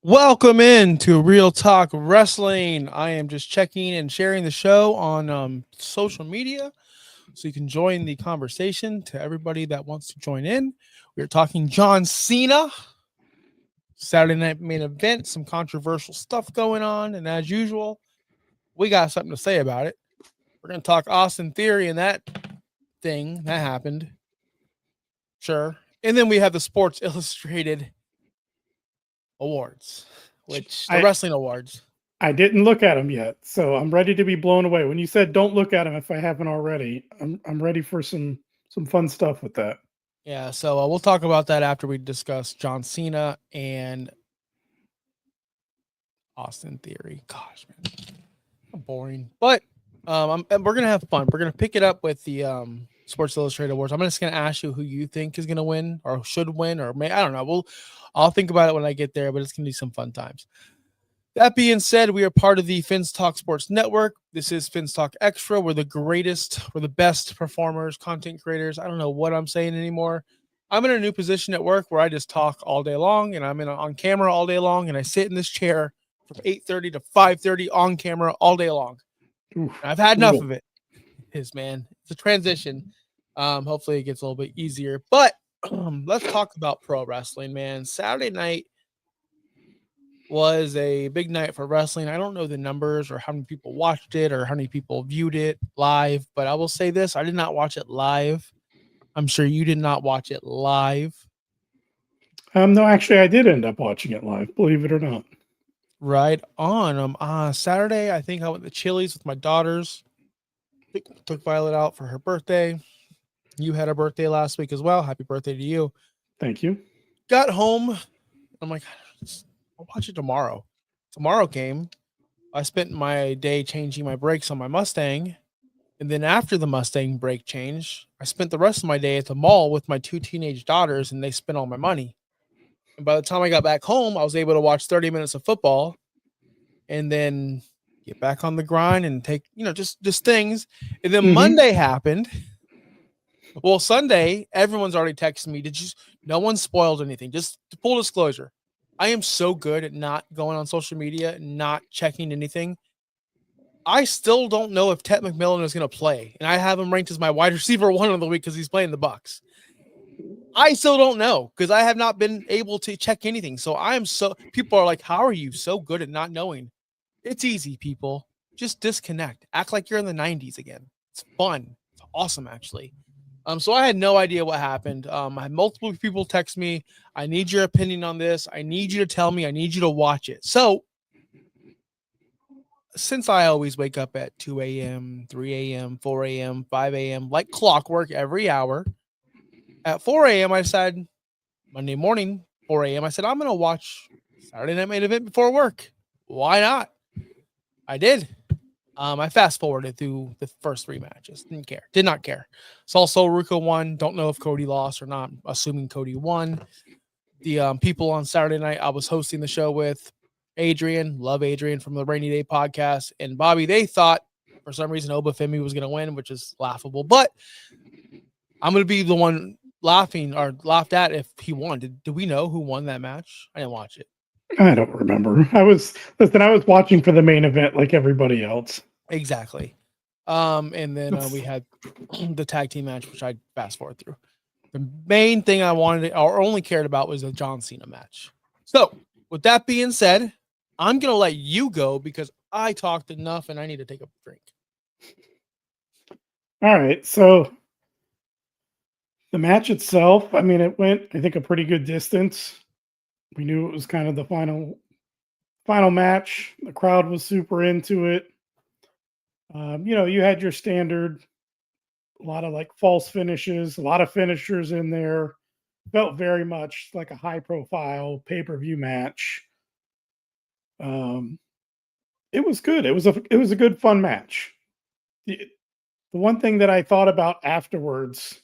Welcome in to Real Talk Wrestling. I am just checking and sharing the show on social media so you can join the conversation. To everybody that wants to join in, we're talking John Cena, Saturday night main event, some controversial stuff going on. And as usual, we got something to say about it. We're going to talk Austin Theory and that thing that happened. Sure. And then we have the Sports Illustrated Awards, which the I wrestling awards. I didn't look at them yet, so I'm ready to be blown away. When you said don't look at them if I haven't already, I'm ready for some fun stuff with that. Yeah, so we'll talk about that after we discuss John Cena and Austin Theory. Gosh, man, boring. But we're gonna have fun. We're gonna pick it up with the Sports Illustrated Awards. I'm just gonna ask you who you think is gonna win or should win, or I don't know. I'll think about it when I get there, but it's gonna be some fun times. That being said, we are part of the Fins Talk Sports Network. This is Fins Talk Extra. We're the greatest, we're the best performers, content creators. I don't know what I'm saying anymore. I'm in a new position at work where I just talk all day long, and I'm on camera all day long, and I sit in this chair from 8:30 to 5:30 on camera all day long. Oof, I've had enough brutal. of it. Man. It's a transition. Hopefully it gets a little bit easier. But let's talk about pro wrestling, man. Saturday night was a big night for wrestling. I don't know the numbers or how many people watched it or how many people viewed it live, but I will say this, I did not watch it live. I'm sure you did not watch it live. No, actually, I did end up watching it live, believe it or not. Right on. Saturday, I think I went to Chili's with my daughters. Took Violet out for her birthday. You had a birthday last week as well. Happy birthday to you. Thank you. Got home. I'm like, I'll watch it tomorrow. Tomorrow came. I spent my day changing my brakes on my Mustang. And then after the Mustang brake change, I spent the rest of my day at the mall with my two teenage daughters, and they spent all my money. And by the time I got back home, I was able to watch 30 minutes of football and then get back on the grind and take, just things. And then Monday happened. Well, Sunday, everyone's already texting me. No one spoiled anything. Just full disclosure. I am so good at not going on social media, not checking anything. I still don't know if Ted McMillan is going to play, and I have him ranked as my wide receiver one of the week because he's playing the Bucks. I still don't know because I have not been able to check anything. So people are like, how are you so good at not knowing? It's easy, people. Just disconnect. Act like you're in the 90s again. It's fun. It's awesome, actually. So I had no idea what happened. I had multiple people text me. I need your opinion on this. I need you to tell me. I need you to watch it. So since I always wake up at 2 a.m., 3 a.m., 4 a.m., 5 a.m., like clockwork every hour, at 4 a.m., I said, Monday morning, 4 a.m., I said, I'm going to watch Saturday Night Main Event before work. Why not? I did. I fast forwarded through the first three matches. Did not care. Saw Ruka won. Don't know if Cody lost or not. Assuming Cody won. The people on Saturday night I was hosting the show with, Adrian, love Adrian from the Rainy Day podcast, and Bobby, they thought for some reason Obafemi was going to win, which is laughable. But I'm going to be the one laughing or laughed at if he won. Did we know who won that match? I didn't watch it. I don't remember. I was watching for the main event like everybody else. Exactly. And then we had the tag team match, which I fast forward through. The main thing I wanted or only cared about was the John Cena match. So, with that being said, I'm going to let you go because I talked enough and I need to take a drink. All right. So, the match itself, I mean, it went, I think, a pretty good distance. We knew it was kind of the final match. The crowd was super into it. You had your standard, a lot of like false finishes, a lot of finishers in there. Felt very much like a high profile pay-per-view match. It was good. It was a good fun match. The one thing that I thought about afterwards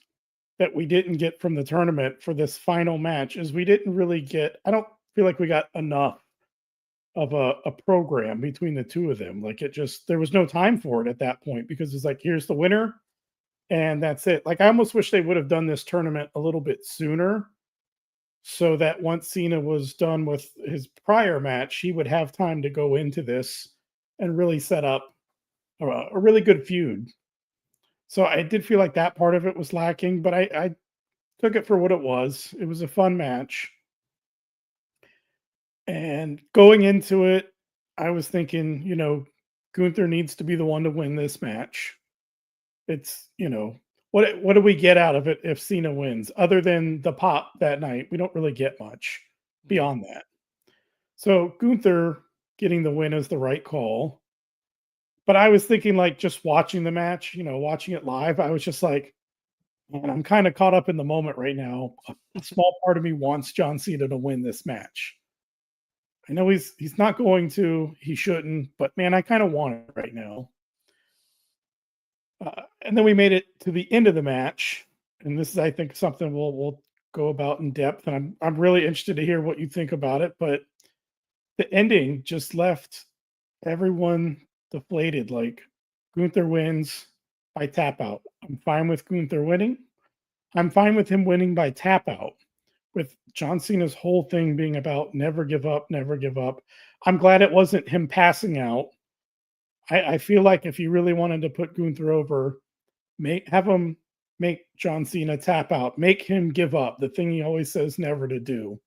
that we didn't get from the tournament for this final match is we didn't really get, I don't feel like we got enough of a program between the two of them. Like there was no time for it at that point because it's like, here's the winner and that's it. Like I almost wish they would have done this tournament a little bit sooner so that once Cena was done with his prior match, he would have time to go into this and really set up a really good feud. So I did feel like that part of it was lacking, but I took it for what it was. It was a fun match. And going into it, I was thinking, Gunther needs to be the one to win this match. It's, what do we get out of it if Cena wins? Other than the pop that night, we don't really get much beyond that. So Gunther getting the win is the right call. But I was thinking, like, just watching the match, watching it live, I was just like, man, I'm kind of caught up in the moment right now. A small part of me wants John Cena to win this match. I know he's not going to, he shouldn't, but man, I kind of want it right now. And then we made it to the end of the match, and this is, I think, something we'll go about in depth. And I'm really interested to hear what you think about it. But the ending just left everyone deflated. Like, Gunther wins by tap out. I'm fine with Gunther winning. I'm fine with him winning by tap out. With John Cena's whole thing being about never give up, never give up. I'm glad it wasn't him passing out. I feel like if you really wanted to put Gunther over, have him make John Cena tap out, make him give up, the thing he always says never to do.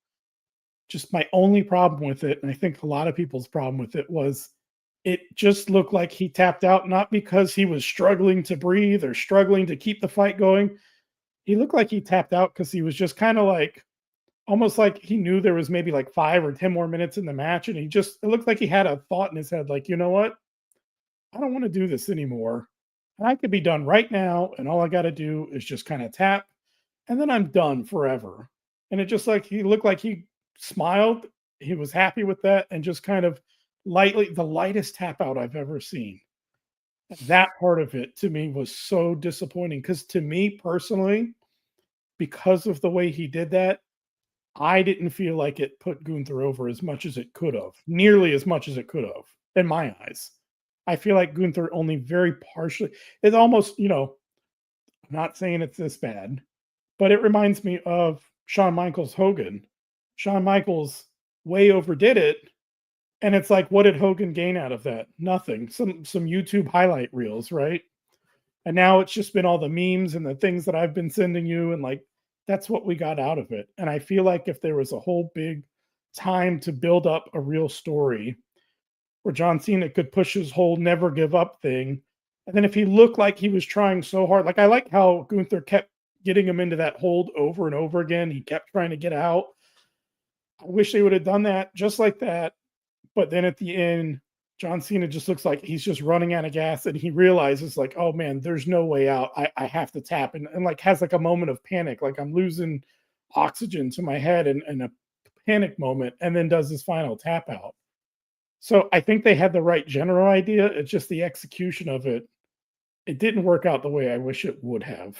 Just my only problem with it, and I think a lot of people's problem with it, was it just looked like he tapped out, not because he was struggling to breathe or struggling to keep the fight going. He looked like he tapped out because he was just kind of like, almost like he knew there was maybe like 5 or 10 more minutes in the match. And it looked like he had a thought in his head, like, you know what? I don't want to do this anymore. I could be done right now. And all I got to do is just kind of tap. And then I'm done forever. And it just, like, he looked like he smiled. He was happy with that. And just kind of lightly, the lightest tap out I've ever seen. That part of it to me was so disappointing. Because to me personally, because of the way he did that, I didn't feel like it put Gunther over as much as it could have, nearly as much as it could have, in my eyes. I feel like Gunther only very partially, it's almost, I'm not saying it's this bad, but it reminds me of Shawn Michaels Hogan. Shawn Michaels way overdid it. And it's like, what did Hogan gain out of that? Nothing. Some YouTube highlight reels, right? And now it's just been all the memes and the things that I've been sending you, and like, that's what we got out of it. And I feel like if there was a whole big time to build up a real story where John Cena could push his whole never give up thing, and then if he looked like he was trying so hard, like, I like how Gunther kept getting him into that hold over and over again. He kept trying to get out. I wish they would have done that just like that. But then at the end, John Cena just looks like he's just running out of gas, and he realizes, like, oh man, there's no way out. I have to tap, and like has like a moment of panic, like I'm losing oxygen to my head, and a panic moment, and then does his final tap out. So I think they had the right general idea. It's just the execution of it. It didn't work out the way I wish it would have.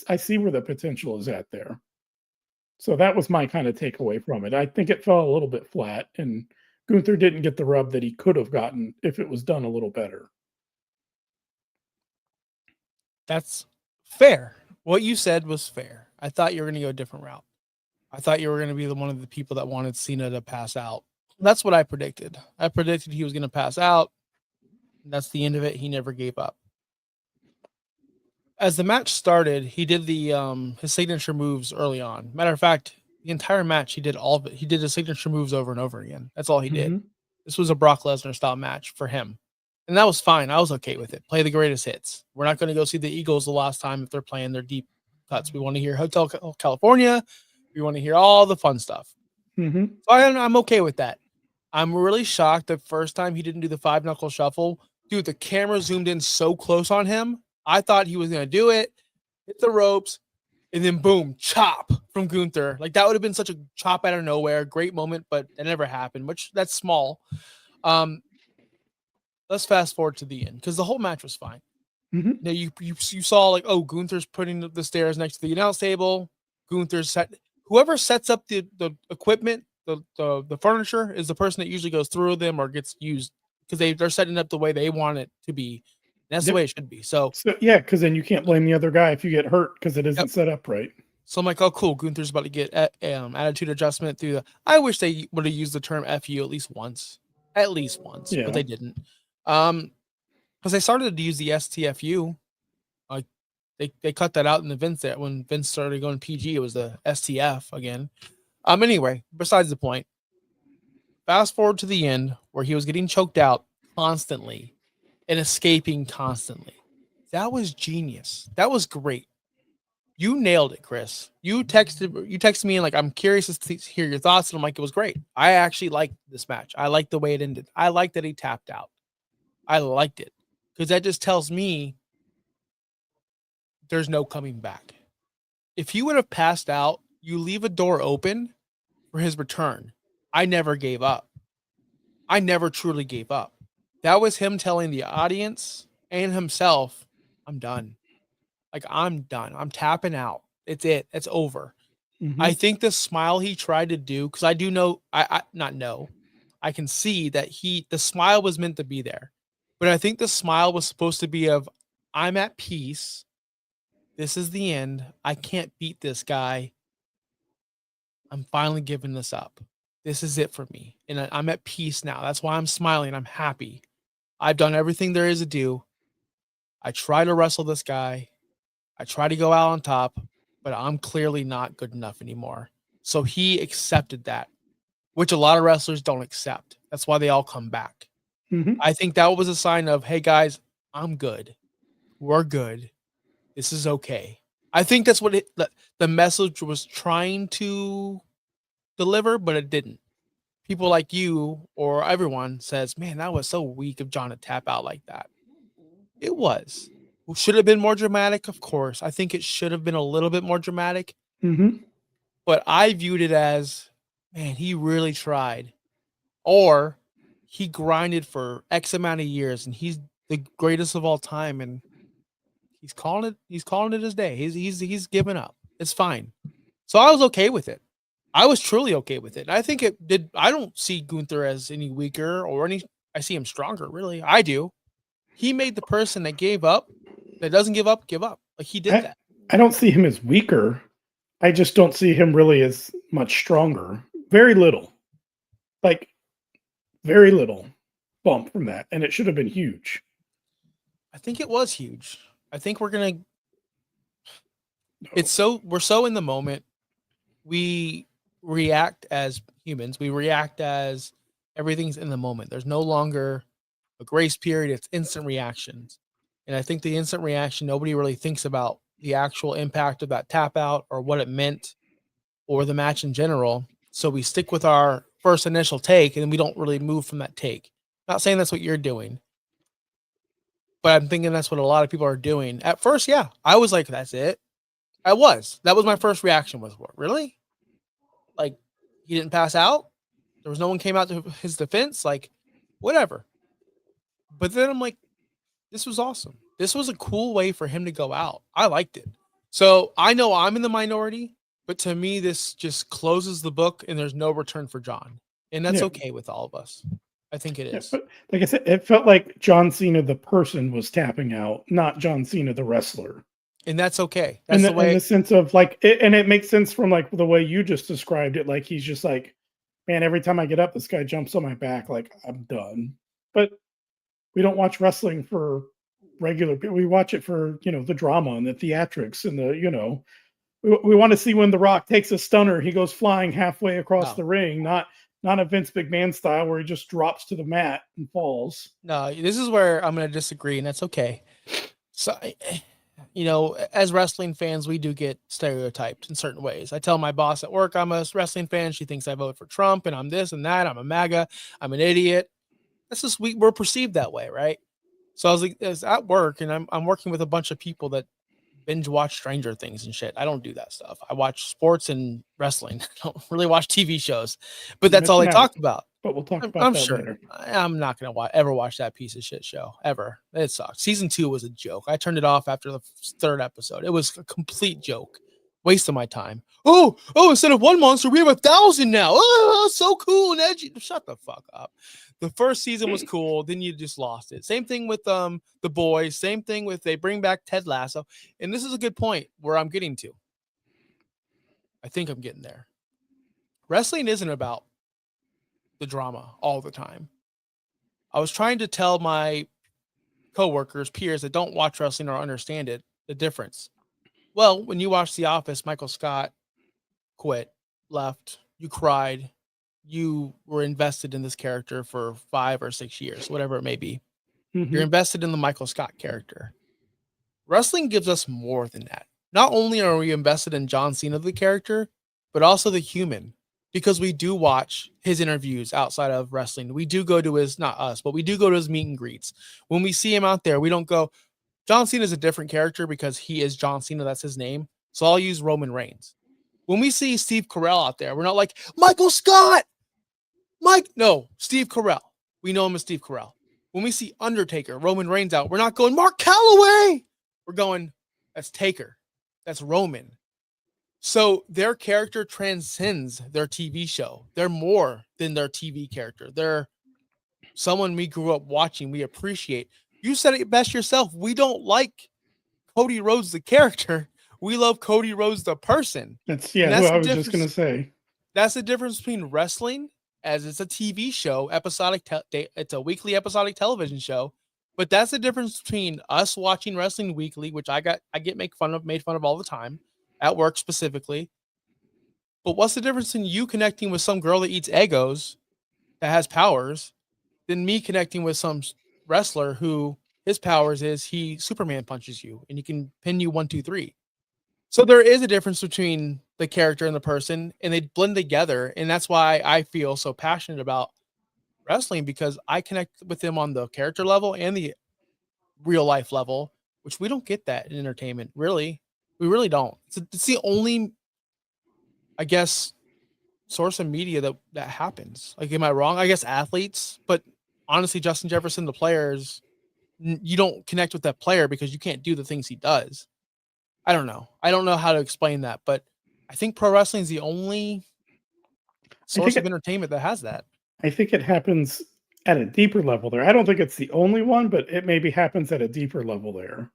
I see where the potential is at there. So that was my kind of takeaway from it. I think it fell a little bit flat, and Gunther didn't get the rub that he could have gotten if it was done a little better. That's fair. What you said was fair. I thought you were going to go a different route. I thought you were going to be one of the people that wanted Cena to pass out. That's what I predicted. I predicted he was going to pass out. That's the end of it. He never gave up. As the match started, he did the his signature moves early on. Matter of fact, the entire match he did all of it. He did his signature moves over and over again. That's all he did. Mhm. This was a Brock Lesnar style match for him. And that was fine. I was okay with it. Play the greatest hits. We're not going to go see the Eagles the last time if they're playing their deep cuts. We want to hear Hotel California. We want to hear all the fun stuff. Mhm. So I'm okay with that. I'm really shocked the first time he didn't do the 5-knuckle shuffle. Dude, the camera zoomed in so close on him. I thought he was going to do it, hit the ropes, and then boom, chop from Gunther. Like, that would have been such a chop out of nowhere. Great moment, but it never happened, which that's small. Let's fast forward to the end because the whole match was fine. Mhm. Now you saw, like, oh, Gunther's putting the stairs next to the announce table. Gunther's whoever sets up the equipment, the furniture is the person that usually goes through them or gets used because they're setting up the way they want it to be. That's the Yep. way it should be. So So yeah, because then you can't blame the other guy if you get hurt because it isn't yep. set up right. So I'm like, oh, cool. Gunther's about to get attitude adjustment through the. I wish they would have used the term "fu" at least once, but Yeah. they didn't. Because they started to use the STFU. Like they cut that out in the Vince there when Vince started going PG. It was the STF again. Anyway, besides the point. Fast forward to the end where he was getting choked out constantly and escaping constantly. That was genius. That was great. You nailed it, Chris. You texted me and like I'm curious to hear your thoughts, and I'm like, it was great. I actually liked this match. I liked the way it ended. I liked that he tapped out. I liked it. Because that just tells me there's no coming back. If he would have passed out, you leave a door open for his return. I never gave up. I never truly gave up. That was him telling the audience and himself, I'm done. Like, I'm done. I'm tapping out. It's it. It's over. I Mm-hmm. think the smile he tried to do, because I do know, I not know, I can see that the smile was meant to be there. But I think the smile was supposed to be of, I'm at peace. This is the end. I can't beat this guy. I'm finally giving this up. This is it for me. And I'm at peace now. That's why I'm smiling. I'm happy. I've done everything there is to do. I try to wrestle this guy. I try to go out on top, but I'm clearly not good enough anymore. So he accepted that, which a lot of wrestlers don't accept. That's why they all come back. Mm-hmm. I think that was a sign of, hey guys, I'm good. We're good. This is okay. I think that's what the message was trying to deliver, but it didn't. People like you or everyone says, man, that was so weak of John to tap out like that. It was. Should have been more dramatic, of course. I think it should have been a little bit more dramatic, Mm-hmm. but I viewed it as, man, he really tried. Or he grinded for X amount of years and he's the greatest of all time and he's calling it his day. He's given up. It's fine. So I was okay with it. I was truly okay with it. I think it did. I don't see Gunther as any weaker or any. I see him stronger. Really, I do. He made the person that gave up, that doesn't give up, give up. Like he did I that. I don't see him as weaker. I just don't see him really as much stronger. Very little. Like very little bump from that. And it should have been huge. I think it was huge. I think we're gonna. No. We're so in the moment. We react as humans. We react as everything's in the moment. There's no longer a grace period. It's instant reactions. And I think the instant reaction, nobody really thinks about the actual impact of that tap out or what it meant or the match in general. So we stick with our first initial take and we don't really move from that take. Not saying that's what you're doing, but I'm thinking that's what a lot of people are doing. At first, yeah, I was like, that's it. That was my first reaction was, what, really? Like, he didn't pass out? There was no one came out to his defense? Like, whatever. But then I'm like, this was awesome. This was a cool way for him to go out. I liked it. So I know I'm in the minority, but to me, this just closes the book and there's no return for John. And that's Yeah. okay with all of us. I think it Yeah. is. But like I said, it felt like John Cena the person was tapping out, not John Cena the wrestler. And that's okay. In That's the in way. the sense of like and it makes sense from like the way you just described it. Like he's just like, man, every time I get up, this guy jumps on my back, like I'm done. But we don't watch wrestling for regular people. We watch it for, the drama and the theatrics and we want to see when The Rock takes a stunner, he goes flying halfway across No, the ring, not a Vince McMahon style where he just drops to the mat and falls. no, this is where I'm going to disagree, and that's okay. So, as wrestling fans, we do get stereotyped in certain ways. I tell my boss at work I'm a wrestling fan. She thinks I vote for Trump and I'm this and that. I'm a MAGA. I'm an idiot. That's just we're perceived that way, right? So I was like, it's at work, and I'm working with a bunch of people that binge watch Stranger Things and shit. I don't do that stuff. I watch sports and wrestling. I don't really watch TV shows, but You're that's all they missing out, talk about. but we'll talk about I'm that sure. later. I'm not gonna ever watch that piece of shit show ever. It sucks. Season 2 was a joke. I turned it off after the third episode. It was a complete joke, waste of my time. Oh! Instead of one monster, we have 1,000 now. Oh, so cool and edgy. Shut the fuck up. The first season was cool. Then you just lost it. Same thing with the boys. Same thing with they bring back Ted Lasso. And this is a good point where I'm getting to. I think I'm getting there. Wrestling isn't about the drama all the time. I was trying to tell my coworkers, peers that don't watch wrestling or understand it, the difference. Well, when you watch The Office, Michael Scott quit, left, you cried, you were invested in this character for 5 or 6 years, whatever it may be. You're Mhm. invested in the Michael Scott character. Wrestling gives us more than that. Not only are we invested in John Cena, the character, but also the human, because we do watch his interviews outside of wrestling. We do go to his, not us, but we do go to his meet and greets. When we see him out there, we don't go, John Cena is a different character because he is John Cena. That's his name. So I'll use Roman Reigns. When we see Steve Carell out there, we're not like, Michael Scott, no, Steve Carell. We know him as Steve Carell. When we see Undertaker, Roman Reigns out, we're not going, Mark Calloway. We're going, that's Taker. That's Roman. So their character transcends their TV show. They're more than their TV character. They're someone we grew up watching, we appreciate. You said it best yourself. We don't like Cody Rhodes, the character. We love Cody Rhodes, the person. That's And who that's I the was just gonna difference. say. That's the difference between wrestling, as it's a TV show, it's a weekly episodic television show. But that's the difference between us watching wrestling weekly, which I get made fun of all the time at work specifically. But what's the difference in you connecting with some girl that eats Eggos that has powers than me connecting with some wrestler who his powers is he Superman punches you and he can pin you 1, 2, 3. So there is a difference between the character and the person, and they blend together. And that's why I feel so passionate about wrestling, because I connect with them on the character level and the real life level, which we don't get that in entertainment. Really, we really don't. It's the only, I guess, source of media that happens. Like, am I wrong? I guess athletes, but honestly, Justin Jefferson, the players, you don't connect with that player because you can't do the things he does. I don't know. I don't know how to explain that, but I think pro wrestling is the only I think source of entertainment that has that. I think it happens at a deeper level there. I don't think it's the only one, but it maybe happens at a deeper level there.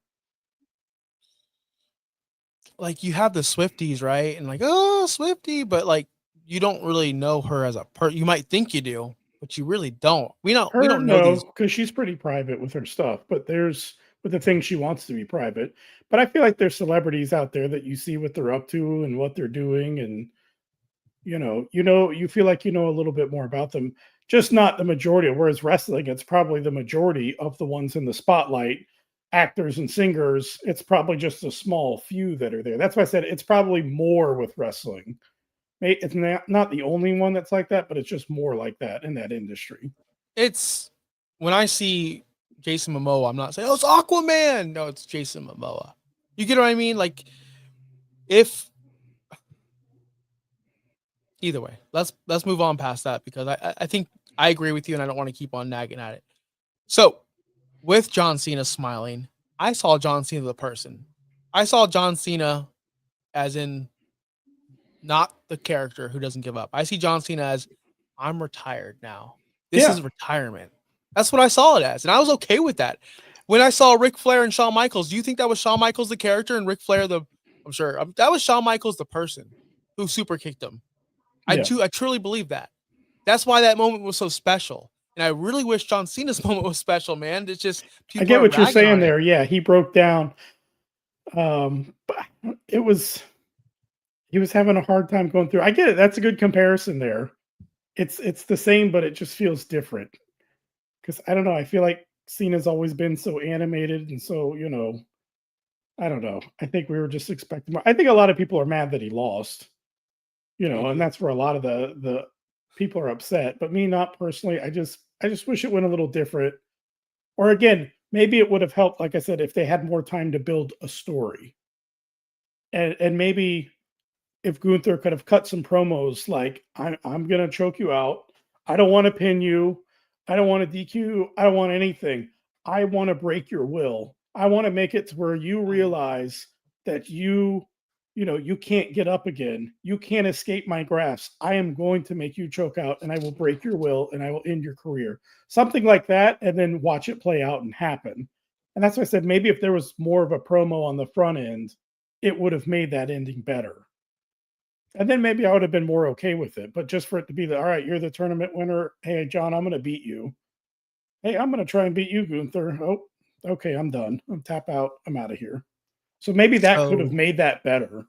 Like, you have the Swifties, right? And like, oh, Swifty, but like you don't really know her as a you might think you do, but you really don't. We Her, don't know no, these. because she's pretty private with her stuff, but there's with the things she wants to be private. But I feel like there's celebrities out there that you see what they're up to and what they're doing, and you feel like you know a little bit more about them, just not the majority. Whereas wrestling, it's probably the majority of the ones in the spotlight, actors and singers. It's probably just a small few that are there. That's why I said it's probably more with wrestling. It's not the only one that's like that, but it's just more like that in that industry. It's when I see Jason Momoa, I'm not saying, oh, it's Aquaman. No, it's Jason Momoa. You get what I mean? Like, if either way, let's move on past that, because I think I agree with you and I don't want to keep on nagging at it. So with John Cena smiling, I saw John Cena the person. I saw John Cena as in not the character who doesn't give up. I see John Cena as, I'm retired now. This Yeah, is retirement. That's what I saw it as. And I was okay with that. When I saw Ric Flair and Shawn Michaels, do you think that was Shawn Michaels the character and Ric Flair the, I'm sure that was Shawn Michaels the person who super kicked him. I yeah. truly believe that. That's why that moment was so special. And I really wish John Cena's moment was special, man. It's just I people get are what you're ragging saying on it. there. Yeah, he broke down. But it was he was having a hard time going through. I get it. That's a good comparison there. It's the same, but it just feels different. Because I don't know. I feel like Cena's always been so animated and so I don't know. I think we were just expecting more. I think a lot of people are mad that he lost. I And do. that's where a lot of the people are upset. But me, not personally. I just wish it went a little different. Or again, maybe it would have helped, like I said, if they had more time to build a story. And maybe if Gunther could have cut some promos like, I'm gonna choke you out. I don't want to pin you. I don't want to DQ you. I don't want anything. I want to break your will. I want to make it to where you realize that you can't get up again. You can't escape my grasp. I am going to make you choke out and I will break your will and I will end your career. Something like that, and then watch it play out and happen. And that's why I said maybe if there was more of a promo on the front end, it would have made that ending better. And then maybe I would have been more okay with it. But just for it to be all right, you're the tournament winner. Hey, John, I'm going to beat you. Hey, I'm going to try and beat you, Gunther. Oh, okay, I'm done. I'm tap out. I'm out of here. So maybe that could have So made that better.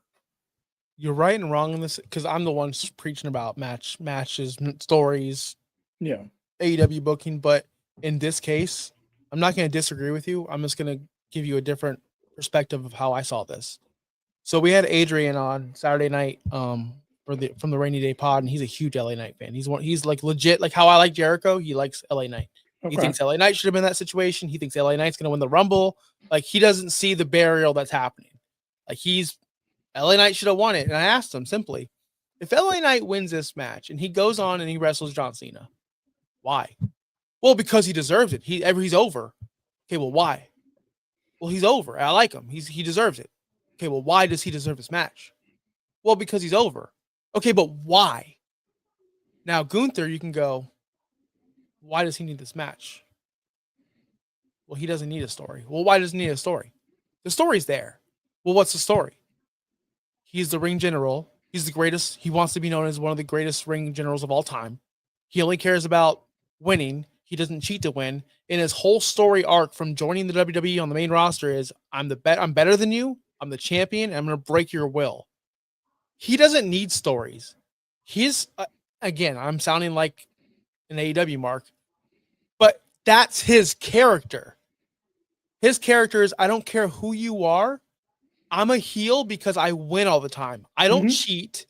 you're right and wrong in this because I'm the one preaching about matches, stories, Yeah. AEW booking. But in this case, I'm not going to disagree with you. I'm just going to give you a different perspective of how I saw this. So we had Adrian on Saturday night from the Rainy Day Pod, and he's a huge LA Knight fan. He's like legit, like how I like Jericho, he likes LA Knight. He Okay. thinks LA Knight should have been in that situation. He thinks LA Knight's gonna win the Rumble. Like he doesn't see the burial that's happening. Like LA Knight should have won it. And I asked him simply, if LA Knight wins this match and he goes on and he wrestles John Cena, why? Well, because he deserves it. He's over. Okay, well, why? Well, he's over. I like him. He deserves it. Okay, well, why does he deserve this match? Well, because he's over. Okay, but why? Now, Gunther, you can go, why does he need this match? Well, he doesn't need a story. Well, why does he need a story? The story's there. Well, what's the story? He's the ring general. He's the greatest. He wants to be known as one of the greatest ring generals of all time. He only cares about winning. He doesn't cheat to win. And his whole story arc from joining the WWE on the main roster is I'm better than you. I'm the champion. And I'm going to break your will. He doesn't need stories. He's again, I'm sounding like an AEW mark, but that's his character. His character is I don't care who you are. I'm a heel because I win all the time. I don't cheat.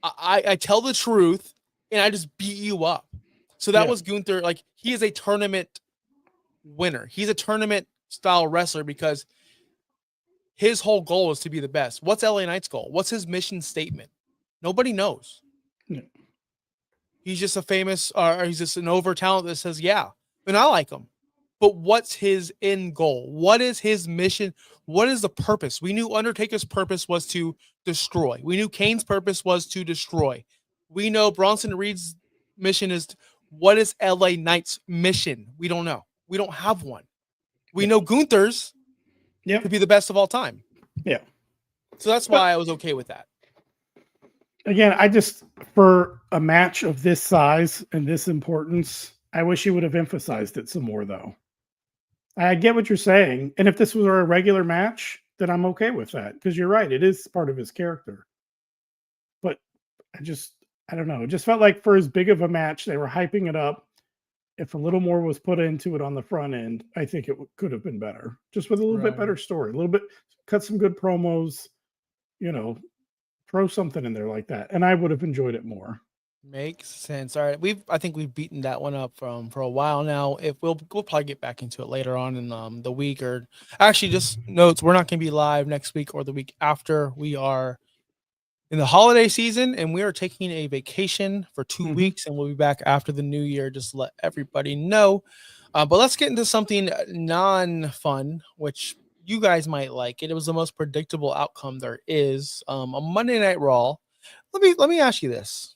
I tell the truth and I just beat you up. So that was Gunther. Like he is a tournament winner. He's a tournament style wrestler because his whole goal is to be the best. What's LA Knight's goal? What's his mission statement? Nobody knows. Yeah. He's just a famous, or he's just an over talent that says, yeah, and I like him. But what's his end goal? What is his mission? What is the purpose? We knew Undertaker's purpose was to destroy. We knew Kane's purpose was to destroy. We know Bronson Reed's mission is, what is LA Knight's mission? We don't know. We don't have one. We know Gunther's to be the best of all time. Yeah. So that's why I was okay with that. Again, I just, for a match of this size and this importance, I wish he would have emphasized it some more, though. I get what you're saying. And if this was a regular match, then I'm okay with that. Because you're right, it is part of his character. But I don't know. It just felt like for as big of a match, they were hyping it up. If a little more was put into it on the front end, I think it could have been better. Just with a little bit better story, a little bit, cut some good promos, throw something in there like that. And I would have enjoyed it more. Makes sense. All right, I think we've beaten that one up for a while now. If we'll probably get back into it later on in the week, or actually just notes, we're not going to be live next week or the week after. We are in the holiday season and we are taking a vacation for 2 weeks, and we'll be back after the new year. Just to let everybody know. But let's get into something non-fun, which you guys might like it. It was the most predictable outcome there is. A Monday Night Raw. Let me ask you this.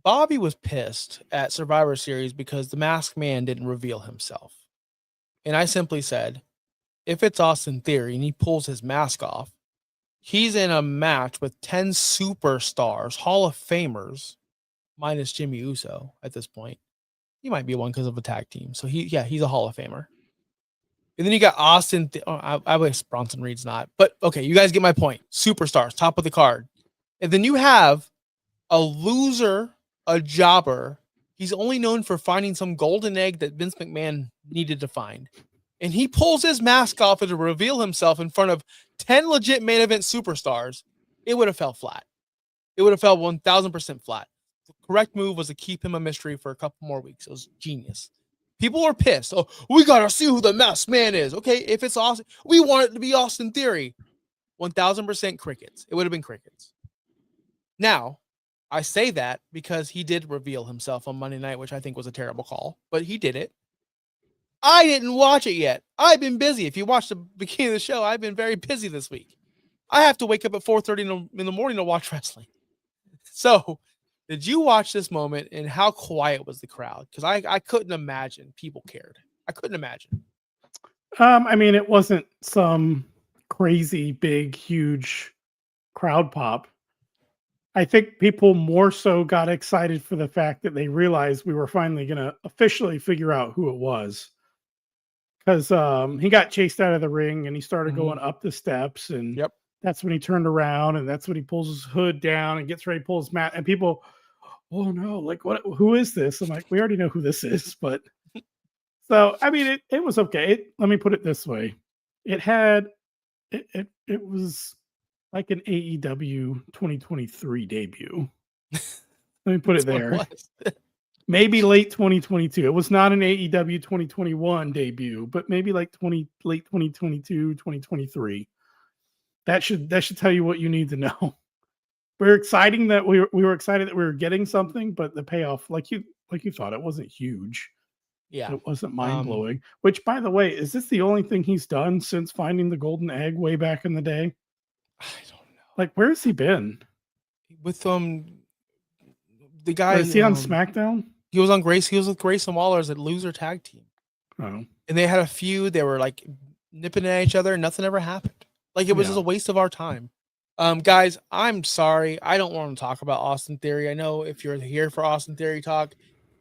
Bobby was pissed at Survivor Series because the Masked Man didn't reveal himself. And I simply said, if it's Austin Theory and he pulls his mask off, he's in a match with 10 superstars, Hall of Famers, minus Jimmy Uso at this point. He might be one because of a tag team. So he's a Hall of Famer. And then you got Austin. I wish Bronson Reed's not. But okay, you guys get my point. Superstars, top of the card. And then you have a loser, a jobber. He's only known for finding some golden egg that Vince McMahon needed to find. And he pulls his mask off to reveal himself in front of 10 legit main event superstars. It would have fell flat. It would have fell 1,000% flat. The correct move was to keep him a mystery for a couple more weeks. It was genius. People were pissed. Oh, we got to see who the Masked Man is. Okay, if it's Austin, we want it to be Austin Theory. 1,000% crickets. It would have been crickets. Now, I say that because he did reveal himself on Monday night, which I think was a terrible call, but he did it. I didn't watch it yet. I've been busy. If you watched the beginning of the show, I've been very busy this week. I have to wake up at 4:30 in the morning to watch wrestling. So, did you watch this moment, and how quiet was the crowd? Because I couldn't imagine people cared. I couldn't imagine. I mean, it wasn't some crazy, big, huge crowd pop. I think people more so got excited for the fact that they realized we were finally going to officially figure out who it was. Because he got chased out of the ring and he started going up the steps. And Yep. that's when he turned around and that's when he pulls his hood down and gets ready to pull his mat. And people, oh no, like, what? Who is this? I'm like, we already know who this is. But so, I mean, it was okay. Let me put it this way. It had, it was like an AEW 2023 debut. Let me put it there. Maybe late 2022. It was not an AEW 2021 debut, but maybe like late 2022, 2023. That should tell you what you need to know. We're exciting that we were excited that we were getting something, but the payoff, like you thought, it wasn't huge. Yeah. It wasn't mind blowing. Which, by the way, is this the only thing he's done since finding the golden egg way back in the day? I don't know. Like, where has he been? With the guy, is he on SmackDown? He was on Grace. He was with Grayson Waller as a loser tag team. Oh. And they had a feud. They were like nipping at each other, and nothing ever happened. Like, it was just a waste of our time. Guys, I'm sorry. I don't want to talk about Austin Theory. I know if you're here for Austin Theory talk,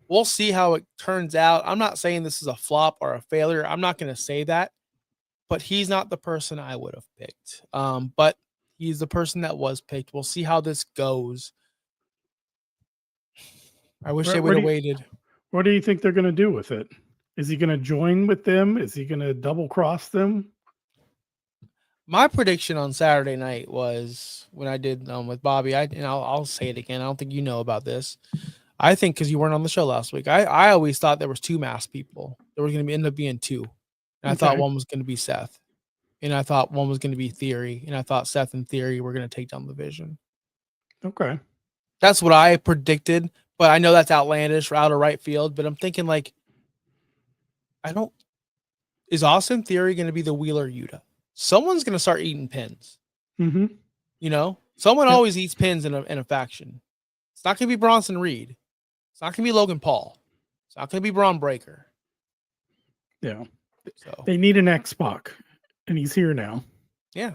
we'll see how it turns out. I'm not saying this is a flop or a failure. I'm not going to say that. But he's not the person I would have picked. But he's the person that was picked. We'll see how this goes. I wish they would have waited. What do you think they're going to do with it? Is he going to join with them? Is he going to double cross them? My prediction on Saturday night was when I did with Bobby. I'll say it again. I don't think you know about this. I think because you weren't on the show last week. I always thought there was two masked people. There was going to end up being two, and I thought one was going to be Seth, and I thought one was going to be Theory, and I thought Seth and Theory were going to take down the Vision. Okay, that's what I predicted. But I know that's outlandish or out of right field. But I'm thinking, like, is Austin Theory going to be the Wheeler Yuta? Someone's going to start eating pins. Mm-hmm. You know, someone always eats pins in a faction. It's not going to be Bronson Reed. It's not going to be Logan Paul. It's not going to be Braun Breaker. Yeah. So they need an X-Pac, and he's here now. Yeah.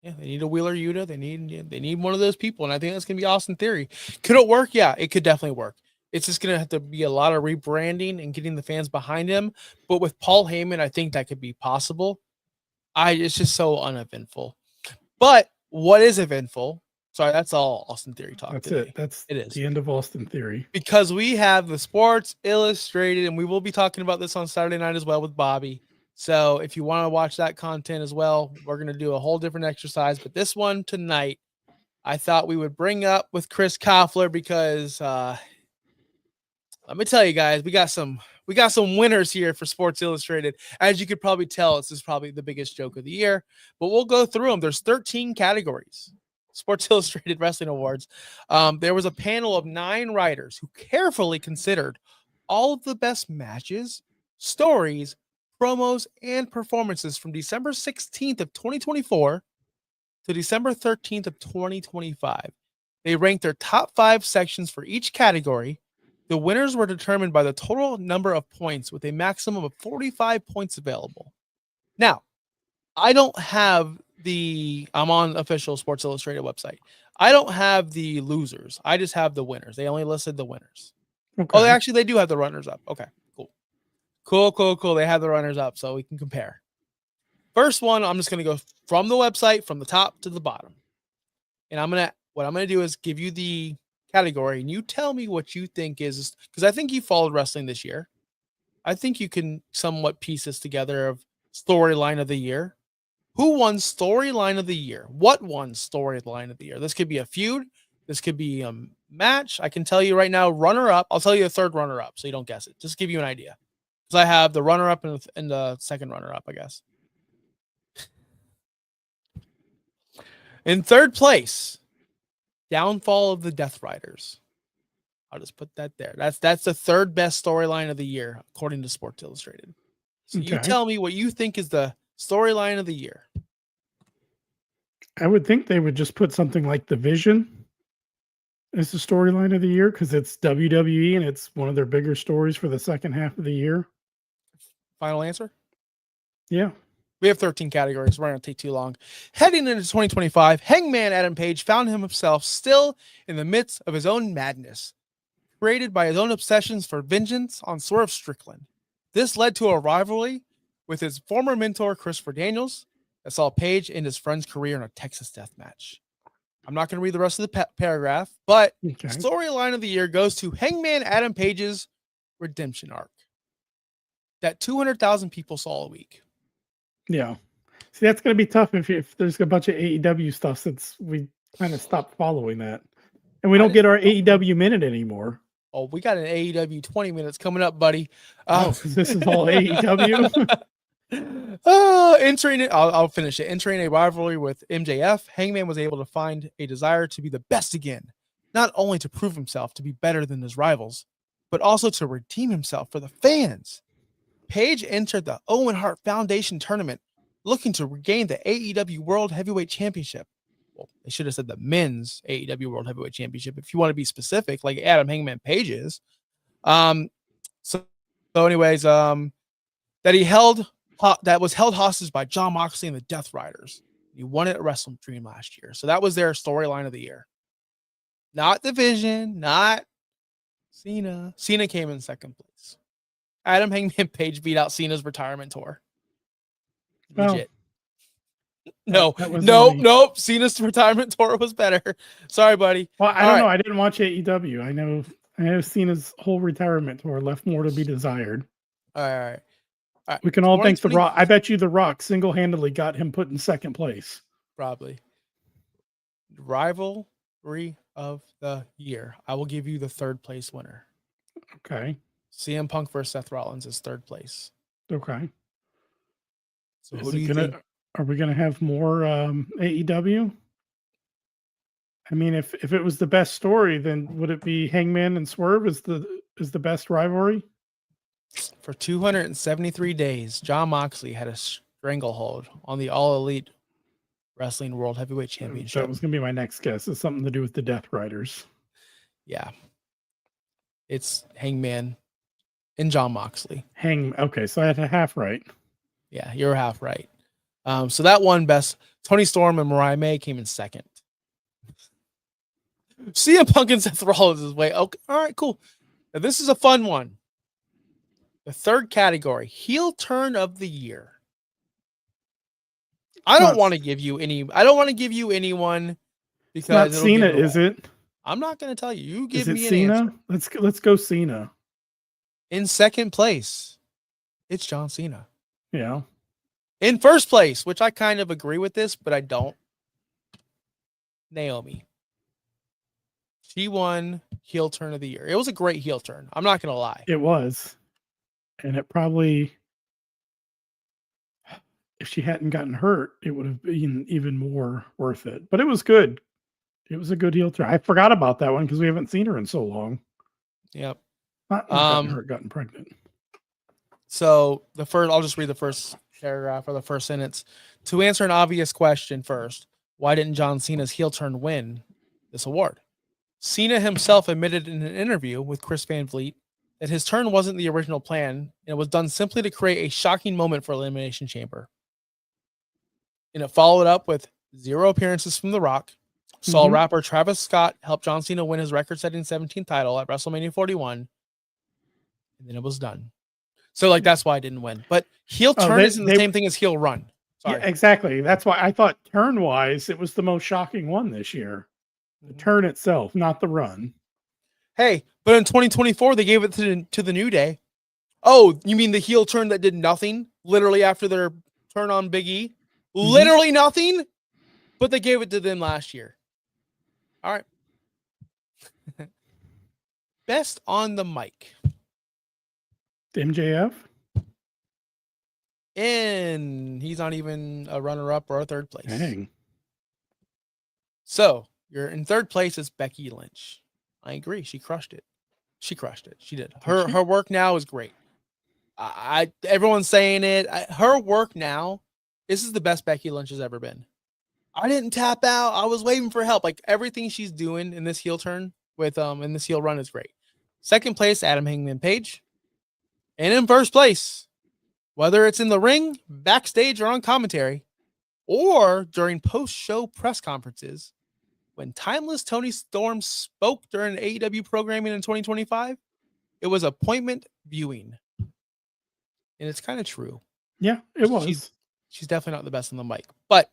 Yeah, they need a Wheeler Yuta. They need one of those people, and I think that's going to be Austin Theory. Could it work? Yeah, it could definitely work. It's just going to have to be a lot of rebranding and getting the fans behind him. But with Paul Heyman, I think that could be possible. It's just so uneventful. But what is eventful? Sorry, that's all Austin Theory talk. That's today. it. That's it is the end of Austin Theory. Because we have the Sports Illustrated, and we will be talking about this on Saturday night as well with Bobby. So if you want to watch that content as well, we're going to do a whole different exercise. But this one tonight, I thought we would bring up with Chris Koffler because let me tell you guys, we got some winners here for Sports Illustrated. As you could probably tell, this is probably the biggest joke of the year. But we'll go through them. There's 13 categories. Sports Illustrated Wrestling Awards. There was a panel of 9 writers who carefully considered all of the best matches, stories, promos, and performances from December 16th of 2024 to December 13th of 2025. They ranked their top 5 sections for each category. The winners were determined by the total number of points with a maximum of 45 points available. Now, I don't have I'm on official Sports Illustrated website. I don't have the losers. I just have the winners. They only listed the winners. Okay. Oh, they do have the runners up. Okay, cool. They have the runners up so we can compare. First one, I'm just going to go from the website, from the top to the bottom. And what I'm going to do is give you the category and you tell me what you think is, because I think you followed wrestling this year. I think you can somewhat piece this together of storyline of the year. Who won storyline of the year? What won storyline of the year? This could be a feud. This could be a match. I can tell you right now, runner-up. I'll tell you a third runner-up so you don't guess it. Just give you an idea. Because I have the runner-up and the second runner-up, I guess. In third place, Downfall of the Death Riders. I'll just put that there. That's the third best storyline of the year, according to Sports Illustrated. So you tell me what you think is the storyline of the year. I would think they would just put something like The Vision as the storyline of the year because it's WWE and it's one of their bigger stories for the second half of the year. Final answer? Yeah. We have 13 categories. We're not going to take too long. Heading into 2025, Hangman Adam Page found himself still in the midst of his own madness, created by his own obsessions for vengeance on Swerve Strickland. This led to a rivalry with his former mentor, Christopher Daniels, that saw Page end his friend's career in a Texas death match. I'm not going to read the rest of the paragraph, but storyline of the year goes to Hangman Adam Page's redemption arc that 200,000 people saw a week. Yeah. See, that's going to be tough if there's a bunch of AEW stuff since we kind of stopped following that. And we don't get our AEW minute anymore. Oh, we got an AEW 20 minutes coming up, buddy. This is all AEW? I'll finish it. Entering a rivalry with MJF, Hangman was able to find a desire to be the best again, not only to prove himself to be better than his rivals, but also to redeem himself for the fans. Page entered the Owen Hart Foundation tournament looking to regain the AEW World Heavyweight Championship. Well, they should have said the men's AEW World Heavyweight Championship if you want to be specific, like Adam Hangman Page is. So anyways, that was held hostage by Jon Moxley and the Death Riders. He won it at Wrestle Dream last year. So that was their storyline of the year. Not Division, not Cena. Cena came in second place. Adam Hangman Page beat out Cena's retirement tour. Legit. Nope. Cena's retirement tour was better. Sorry, buddy. Well, I don't know. I didn't watch AEW. I know Cena's whole retirement tour left more to be desired. All right. We can all thank The Rock. I bet you The Rock single-handedly got him put in second place. Probably. Rivalry of the year. I will give you the third place winner. Okay. CM Punk versus Seth Rollins is third place. Okay. So who do you think? Are we going to have more AEW? I mean, if it was the best story, then would it be Hangman and Swerve is the best rivalry? For 273 days, Jon Moxley had a stranglehold on the All Elite Wrestling World Heavyweight Championship. That was going to be my next guess. It's something to do with the Death Riders. Yeah. It's Hangman and Jon Moxley. Okay, so I had a half right. Yeah, you're half right. So that one best. Tony Storm and Mariah May came in second. CM Punk and Seth Rollins is way. Okay, all right, cool. Now this is a fun one. The third category, heel turn of the year. I don't want to give you anyone because it's not Cena, is it? I'm not going to tell you. You give me an Cena? answer. Let's go Cena. In second place, it's John Cena. Yeah. In first place, which I kind of agree with this, but I don't. Naomi. She won heel turn of the year. It was a great heel turn. I'm not going to lie. It was. And it probably, if she hadn't gotten hurt, it would have been even more worth it. But it was good. It was a good heel turn. I forgot about that one because we haven't seen her in so long. Yep. Not gotten hurt, gotten pregnant. So I'll just read the first paragraph or the first sentence. To answer an obvious question first, why didn't John Cena's heel turn win this award? Cena himself admitted in an interview with Chris Van Vliet that his turn wasn't the original plan and it was done simply to create a shocking moment for Elimination Chamber. And it followed up with 0 appearances from The Rock. Saw rapper Travis Scott help John Cena win his record-setting 17th title at WrestleMania 41. And then it was done. So, that's why I didn't win. But heel turn isn't the same thing as heel run. Sorry. Yeah, exactly. That's why I thought turn-wise, it was the most shocking one this year. The turn itself, not the run. Hey, but in 2024, they gave it to the New Day. Oh, you mean the heel turn that did nothing? Literally after their turn on Big E? Literally nothing? But they gave it to them last year. All right. Best on the mic. MJF? And he's not even a runner-up or a third place. Dang. So, you're in third place is Becky Lynch. I agree. She crushed it. She did. Her work now is great. Everyone's saying it. Her work now, this is the best Becky Lynch has ever been. I didn't tap out. I was waiting for help. Everything she's doing in this heel turn with in this heel run is great. Second place, Adam Hangman Page. And in first place, Whether it's in the ring, backstage, or on commentary, or during post-show press conferences, when timeless Tony Storm spoke during AEW programming in 2025, it was appointment viewing. And it's kind of true. Yeah, it was. She's definitely not the best on the mic, but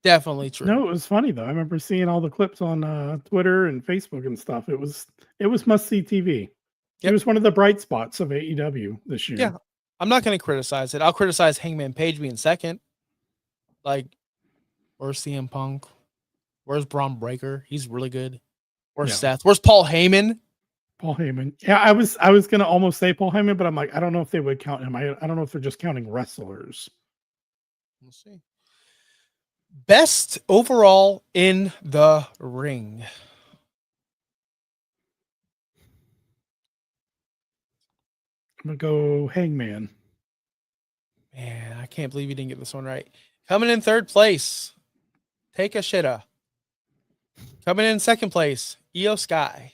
definitely true. No, it was funny though. I remember seeing all the clips on Twitter and Facebook and stuff. It was must see TV. It was one of the bright spots of AEW this year. Yeah, I'm not going to criticize it. I'll criticize Hangman Page being second. Like, where's CM Punk? Where's Braun Breaker? He's really good. Where's Seth? Where's Paul Heyman? Paul Heyman. Yeah, I was gonna almost say Paul Heyman, but I'm like, I don't know if they would count him. I don't know if they're just counting wrestlers. We'll see. Best overall in the ring. I'm gonna go Hangman. Man, I can't believe you didn't get this one right. Coming in third place, Take a Shitta. Coming in second place, Io Sky.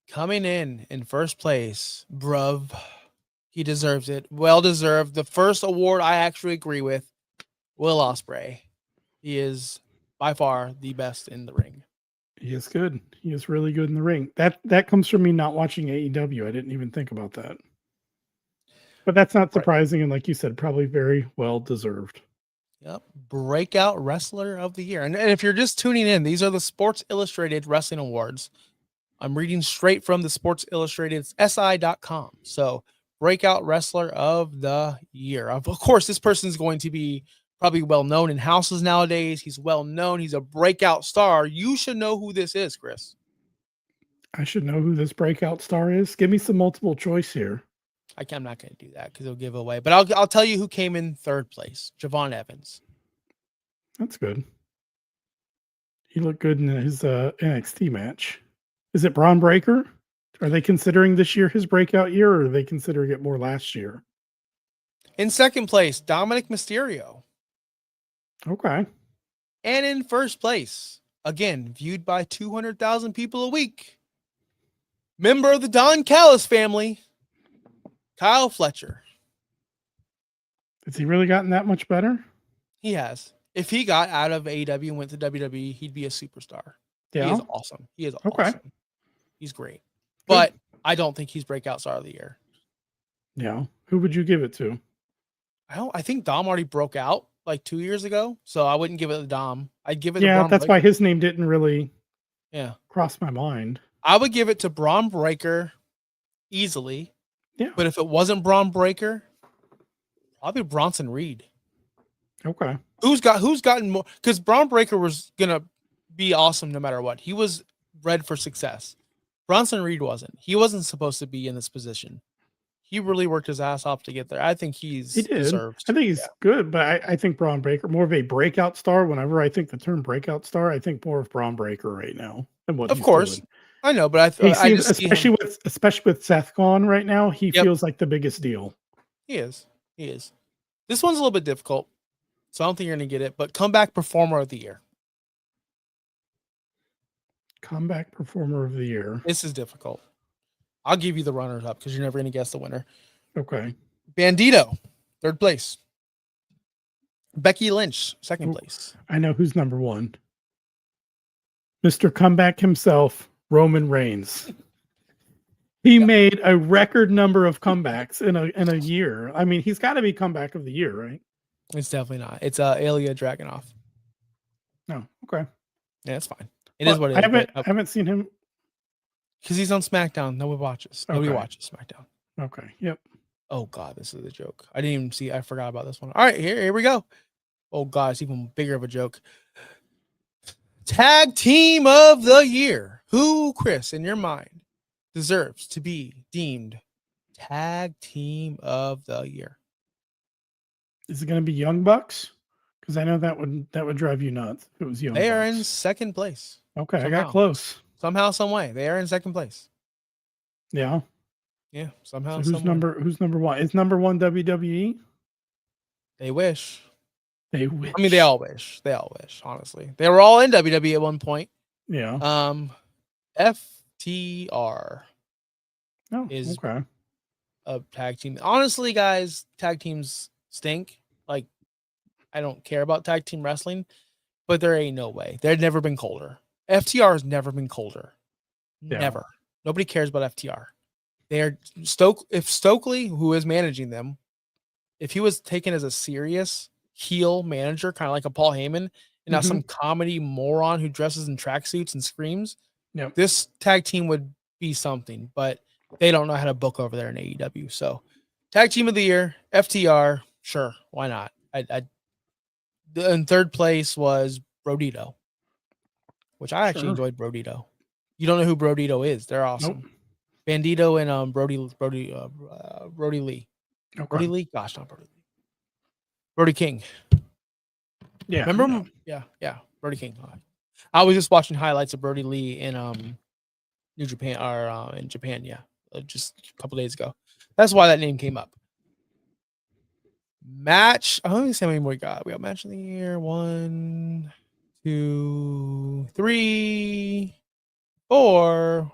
Coming in first place, bruv. He deserves it. Well deserved. The first award I actually agree with, Will Ospreay. He is by far the best in the ring. He is good. He is really good in the ring. That comes from me not watching AEW. I didn't even think about that. But that's not surprising. Right. And like you said, probably very well deserved. Yep. Breakout Wrestler of the Year. And if you're just tuning in, these are the Sports Illustrated Wrestling Awards. I'm reading straight from the Sports Illustrated SI.com. So, Breakout Wrestler of the Year. Of course, this person is going to be probably well known in houses nowadays. He's well known. He's a breakout star. You should know who this is, Chris. I should know who this breakout star is. Give me some multiple choice here. I'm not going to do that because it'll give away. But I'll tell you who came in third place. Javon Evans. That's good. He looked good in his NXT match. Is it Braun Breaker? Are they considering this year his breakout year, or are they considering it more last year? In second place, Dominic Mysterio. Okay. And in first place, again, viewed by 200,000 people a week, member of the Don Callis family, Kyle Fletcher. Has he really gotten that much better? He has. If he got out of AEW and went to WWE, he'd be a superstar. Yeah. He is awesome. He is okay. Awesome. He's great. But I don't think he's breakout star of the year. Yeah. Who would you give it to? I think Dom already broke out like 2 years ago, so I wouldn't give it to Dom. I'd give it to Braun Breaker. Why his name didn't really cross my mind. I would give it to Braun Breaker easily. Yeah. But if it wasn't Braun Breaker, probably Bronson Reed. Okay. Who's gotten more? Because Braun Breaker was gonna be awesome no matter what. He was bred for success. Bronson Reed wasn't. He wasn't supposed to be in this position. He really worked his ass off to get there. I think he deserves. I think he's good, but I think Braun Breaker, more of a breakout star. Whenever I think the term breakout star, I think more of Braun Breaker right now than what. Of course, doing. I know, but I just especially with Seth gone right now, he feels like the biggest deal. He is. This one's a little bit difficult, so I don't think you're gonna get it. But comeback performer of the year. Comeback performer of the year. This is difficult. I'll give you the runners up because you're never going to guess the winner. Okay. Bandito, third place. Becky Lynch, second place. I know who's number one. Mr. Comeback himself, Roman Reigns. He made a record number of comebacks in a year. I mean, he's got to be comeback of the year, right? It's definitely not. It's Ilya Dragunov. No, okay. Yeah, it's fine. It is what it is. I haven't seen him. Because he's on SmackDown. Nobody watches. Nobody watches SmackDown. Okay. Yep. Oh, God, this is a joke. I didn't even see. I forgot about this one. All right, here we go. Oh, God, it's even bigger of a joke. Tag Team of the Year. Who, Chris, in your mind, deserves to be deemed Tag Team of the Year? Is it going to be Young Bucks? Because I know that would drive you nuts if it was Young Bucks. They are in second place. Okay, somehow. I got close. Somehow, some way, they are in second place. Yeah. Yeah, somehow. So who's number one? Is number one WWE? They wish. They wish. I mean, they all wish. They all wish. Honestly, they were all in WWE at one point. Yeah. FTR. Oh, okay. of tag team. Honestly, guys, tag teams stink. Like, I don't care about tag team wrestling, but there ain't no way. They've never been colder. FTR has never been colder. Yeah. Never. Nobody cares about FTR. They are if Stokely, who is managing them, if he was taken as a serious heel manager, kind of like a Paul Heyman, and not some comedy moron who dresses in tracksuits and screams, Yep. this tag team would be something, but they don't know how to book over there in AEW. So, tag team of the year, FTR, sure, why not? In third place was Brodito, which I actually enjoyed Brodito. You don't know who Brodito is? They're awesome. Nope. Bandito and Brody Lee. Okay. Brody Lee? Gosh, not Brody Lee. Brody King. Yeah. Remember? Yeah. Brody King. I was just watching highlights of Brody Lee in New Japan or in Japan, just a couple days ago. That's why that name came up. Match. Let me see how many more we got. We got match of the year. 1, 2, 3, 4,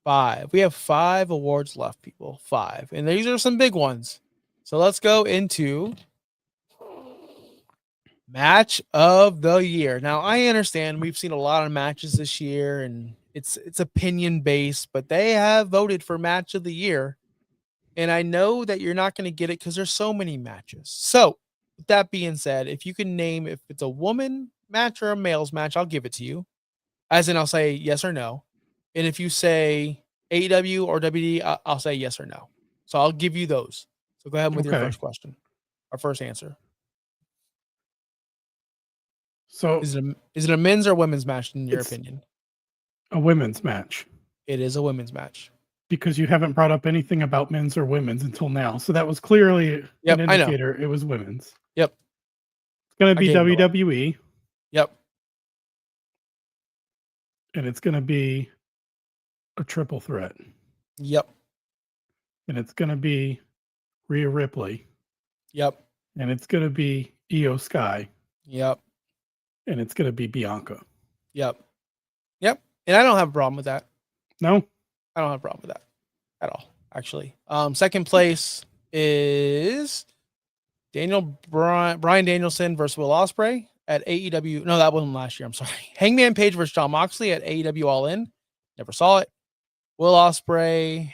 5. We have 5 awards left, people. 5. And these are some big ones. So let's go into match of the year. Now, I understand we've seen a lot of matches this year and it's opinion based, but they have voted for match of the year. And I know that you're not going to get it because there's so many matches. So, with that being said, if you can name if it's a woman match or a male's match, I'll give it to you. As in, I'll say yes or no. And if you say AEW or WD, I'll say yes or no. So I'll give you those. So go ahead with your first question, our first answer. So is it a men's or women's match in your opinion? A women's match. It is a women's match. Because you haven't brought up anything about men's or women's until now. So that was clearly an indicator it was women's. Yep. It's going to be WWE. Yep. And it's going to be a triple threat. Yep. And it's going to be Rhea Ripley. Yep. And it's going to be Io Sky. Yep. And it's going to be Bianca. Yep. And I don't have a problem with that. No? I don't have a problem with that at all, actually. Second place is Bryan Danielson versus Will Ospreay at AEW. No, that wasn't last year. I'm sorry. Hangman Page versus Jon Moxley at AEW All In. Never saw it. Will Ospreay.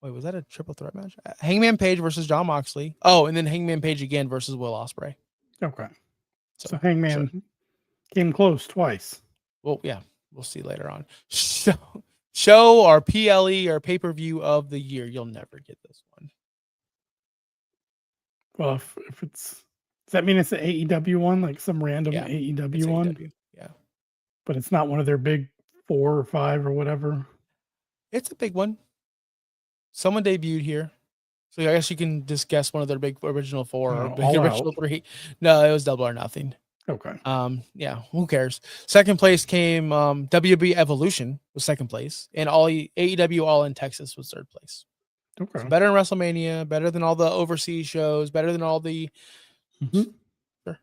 Wait, was that a triple threat match? Hangman Page versus Jon Moxley. Oh, and then Hangman Page again versus Will Ospreay. Okay. So Hangman came close twice. Well, yeah, we'll see later on. Show or PLE or pay-per-view of the year. You'll never get this one. Well, if it's, does that mean it's an AEW one, like some random AEW one? AEW, yeah. But it's not one of their big 4 or 5 or whatever. It's a big one. Someone debuted here. So I guess you can just guess one of their big original 4 or big original 3. No, it was Double or Nothing. Okay. Yeah, who cares? Second place came WB Evolution was second place, and all AEW All in Texas was third place. Okay. So better than WrestleMania, better than all the overseas shows, better than all the. Sure.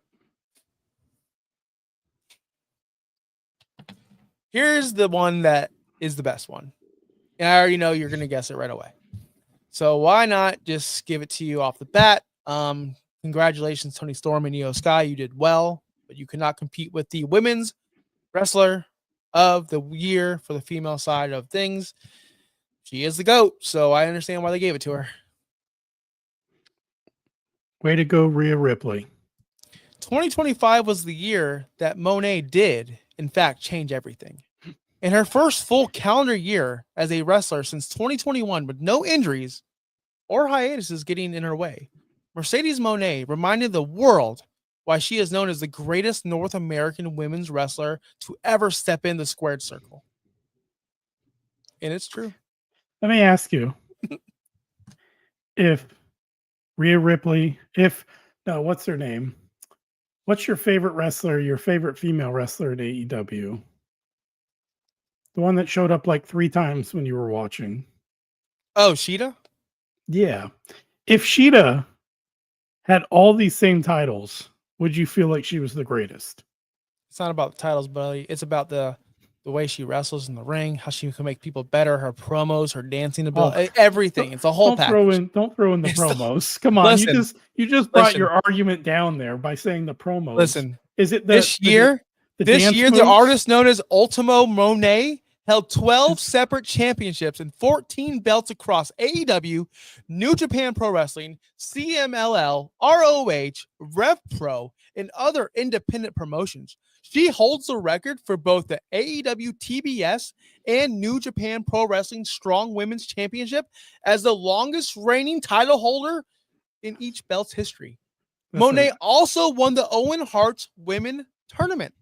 Here's the one that is the best one. And I already know you're going to guess it right away. So why not just give it to you off the bat? Congratulations, Toni Storm and Io Sky. You did well, but you could not compete with the women's wrestler of the year for the female side of things. She is the GOAT, so I understand why they gave it to her. Way to go, Rhea Ripley. 2025 was the year that Monet did, in fact, change everything. In her first full calendar year as a wrestler since 2021 with no injuries or hiatuses getting in her way, Mercedes Moné reminded the world why she is known as the greatest North American women's wrestler to ever step in the squared circle. And it's true. Let me ask you, if Rhea Ripley, what's her name? What's your favorite wrestler, your favorite female wrestler at AEW? The one that showed up like 3 times when you were watching. Oh, Sheeta? Yeah. If Sheeta had all these same titles, would you feel like she was the greatest? It's not about the titles, buddy. It's about the the way she wrestles in the ring, how she can make people better, her promos, her dancing ability, everything. It's a whole package. Don't throw in the It's the- promos. Come on, listen, you just brought listen, your argument down there by saying the promos. listen. Is it This year, dance the moves? artist known as Ultimo Monet held 12 separate championships and 14 belts across AEW, New Japan Pro Wrestling, CMLL, ROH, Rev Pro, and other independent promotions. She holds the record for both the AEW TBS and New Japan Pro Wrestling Strong Women's Championship as the longest reigning title holder in each belt's history. Monet also won the Owen Hart's Women Tournament.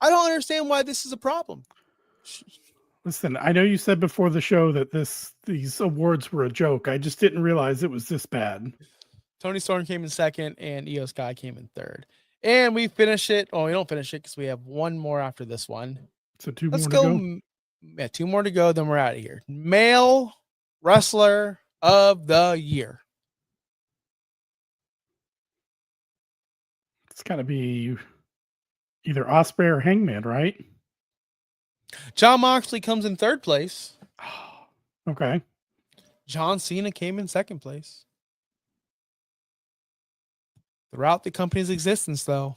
I don't understand why this is a problem. Listen, I know you said before the show that these awards were a joke. I just didn't realize it was this bad. Tony Storm came in second, and Io Sky came in third. And we finish it. Oh, we don't finish it because we have one more after this one. So Let's go. Yeah, 2 more to go. Then we're out of here. Male Wrestler of the Year. It's got to be either Ospreay or Hangman, right? Jon Moxley comes in third place. Okay. John Cena came in second place. Throughout the company's existence, though,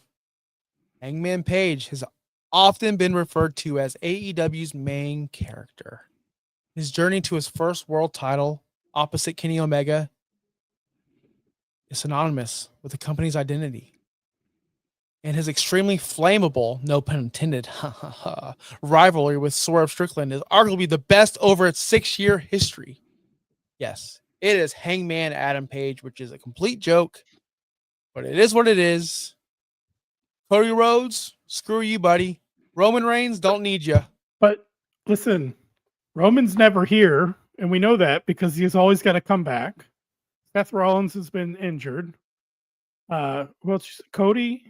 Hangman Page has often been referred to as AEW's main character. His journey to his first world title opposite Kenny Omega is synonymous with the company's identity. And his extremely flammable, no pun intended, rivalry with Swerve Strickland is arguably the best over its 6-year history. Yes, it is Hangman Adam Page, which is a complete joke, but it is what it is. Cody Rhodes, screw you, buddy. Roman Reigns, don't need you. But listen, Roman's never here, and we know that because he's always got to come back. Seth Rollins has been injured. Cody,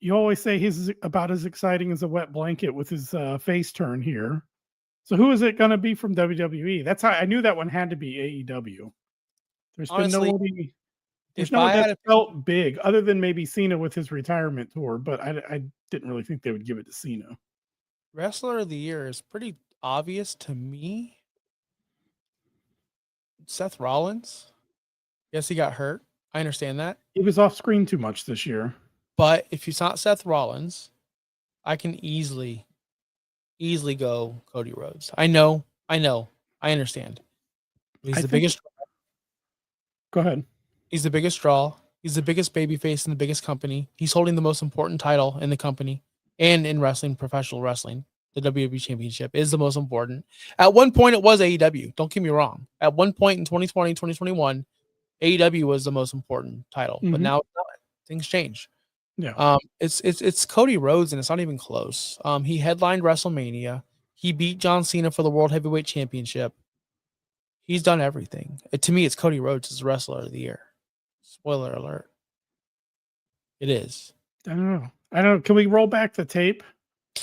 you always say he's about as exciting as a wet blanket with his face turn here. So who is it going to be from WWE? That's how I knew that one had to be AEW. Honestly, there's no one that felt big other than maybe Cena with his retirement tour, but I didn't really think they would give it to Cena. Wrestler of the Year is pretty obvious to me. Seth Rollins. Yes, he got hurt. I understand that. He was off screen too much this year. But if he's not Seth Rollins, I can easily go Cody Rhodes. I know. I understand. He's the biggest. Go ahead. He's the biggest draw. He's the biggest babyface in the biggest company. He's holding the most important title in the company and in wrestling, professional wrestling. The WWE Championship is the most important. At one point, it was AEW. Don't get me wrong. At one point in 2020, 2021, AEW was the most important title. Mm-hmm. But now it's not. Things change. Yeah. It's Cody Rhodes, and it's not even close. He headlined WrestleMania. He beat John Cena for the World Heavyweight Championship. He's done everything. To me, it's Cody Rhodes as the Wrestler of the Year. Spoiler alert. It is. I don't know. Can we roll back the tape?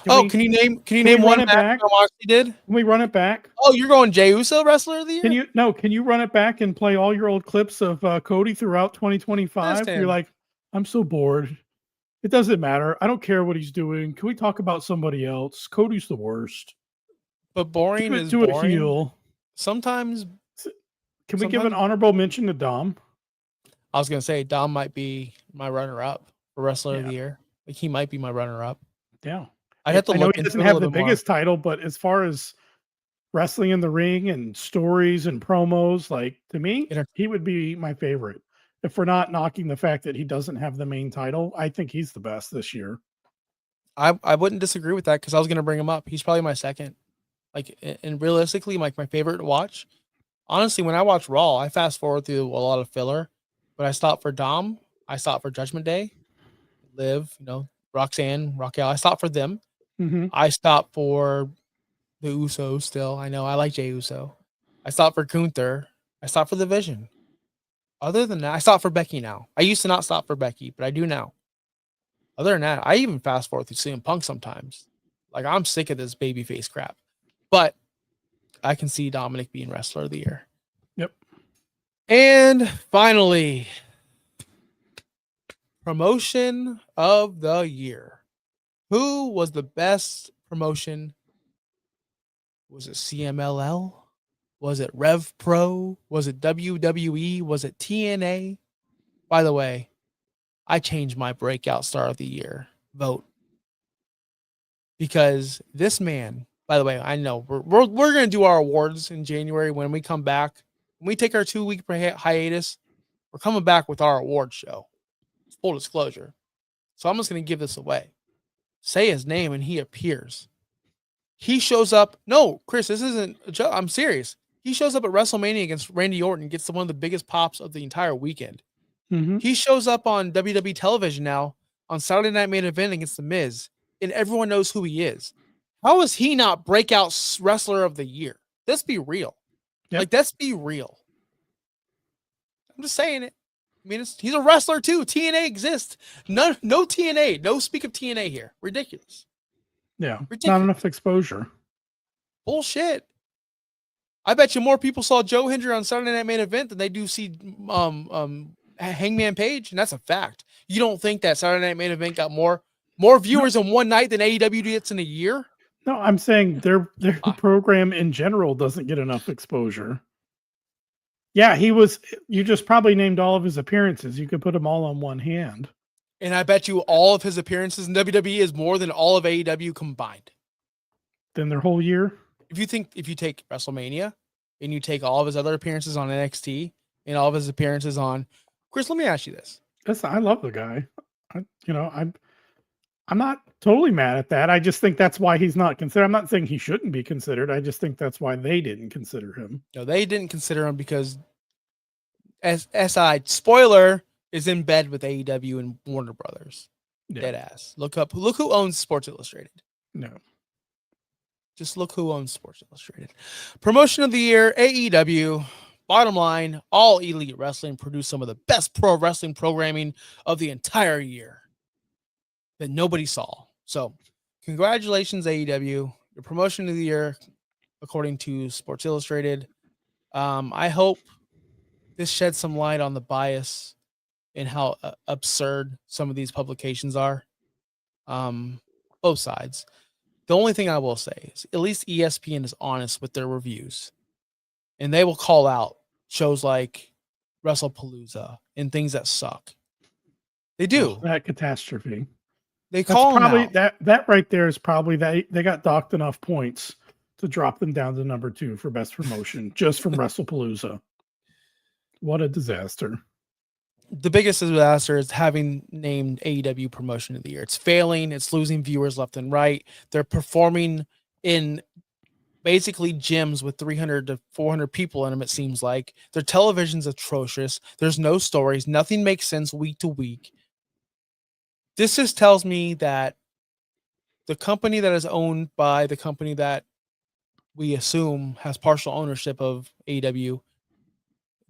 Can you name one back? Did? Can we run it back? Oh, you're going Jey Uso Wrestler of the Year? Can you run it back and play all your old clips of Cody throughout 2025? You're like, I'm so bored. It doesn't matter. I don't care what he's doing. Can we talk about somebody else? Cody's the worst. But boring is boring. A heel. Sometimes. Can we give an honorable mention to Dom? I was going to say Dom might be my runner-up for Wrestler of the Year. Like he might be my runner-up. Yeah. I'd have to look. I know he doesn't have the biggest title, but as far as wrestling in the ring and stories and promos, like to me, he would be my favorite. If we're not knocking the fact that he doesn't have the main title, I think he's the best this year. I wouldn't disagree with that because I was going to bring him up. He's probably my second. Like, and realistically, like my favorite to watch. Honestly, when I watch Raw, I fast forward through a lot of filler, but I stop for Dom. I stop for Judgment Day, Liv, Roxanne, Raquel. I stop for them. Mm-hmm. I stop for the Usos still. I know I like Jey Uso. I stop for Gunther. I stop for the Vision. Other than that, I stop for Becky now. I used to not stop for Becky, but I do now. Other than that, I even fast forward through CM Punk sometimes. Like, I'm sick of this babyface crap. But I can see Dominic being Wrestler of the Year. Yep. And finally, Promotion of the Year. Who was the best promotion. Was it CMLL? Was it Rev Pro? Was it WWE? Was it TNA? By the way, I changed my breakout star of the year vote because this man, by the way, I know we're going to do our awards in January when we come back. When we take our 2-week hiatus, we're coming back with our award show. Full disclosure. So I'm just going to give this away. Say his name and he appears. He shows up. No, Chris, this isn't a joke. I'm serious. He shows up at WrestleMania against Randy Orton, gets one of the biggest pops of the entire weekend. Mm-hmm. He shows up on WWE television now on Saturday Night Main Event against The Miz, and everyone knows who he is. How is he not breakout wrestler of the year? Let's be real. Yep. Like, let's be real. I'm just saying it. I mean, he's a wrestler too. TNA exists. No TNA. No speak of TNA here. Ridiculous. Yeah. Ridiculous. Not enough exposure. Bullshit. I bet you more people saw Joe Hendry on Saturday Night Main Event than they do see Hangman Page, and that's a fact. You don't think that Saturday Night Main Event got more viewers in one night than AEW gets in a year? No, I'm saying their program in general doesn't get enough exposure. Yeah, you just probably named all of his appearances. You could put them all on one hand. And I bet you all of his appearances in WWE is more than all of AEW combined. Then their whole year? If you take WrestleMania and you take all of his other appearances on NXT and all of his appearances on Chris, let me ask you this. I love the guy. I'm not totally mad at that. I just think that's why he's not considered. I'm not saying he shouldn't be considered. I just think that's why they didn't consider him. No, they didn't consider him because SI spoiler is in bed with AEW and Warner Brothers. Yeah. Dead ass. Look who owns Sports Illustrated. No. Just look who owns Sports Illustrated. Promotion of the year, AEW. Bottom line, All Elite Wrestling produced some of the best pro wrestling programming of the entire year that nobody saw. So, congratulations, AEW. Your promotion of the year, according to Sports Illustrated. I hope this sheds some light on the bias and how absurd some of these publications are. Both sides. The only thing I will say is at least ESPN is honest with their reviews. And they will call out shows like WrestlePalooza and things that suck. They do. That catastrophe. They call them probably out. That right there is probably they got docked enough points to drop them down to number 2 for best promotion just from WrestlePalooza. What a disaster. The biggest disaster is having named AEW promotion of the year. It's failing. It's losing viewers left and right. They're performing in basically gyms with 300 to 400 people in them, it seems like. Their television's atrocious. There's no stories. Nothing makes sense week to week. This just tells me that the company that is owned by the company that we assume has partial ownership of AEW,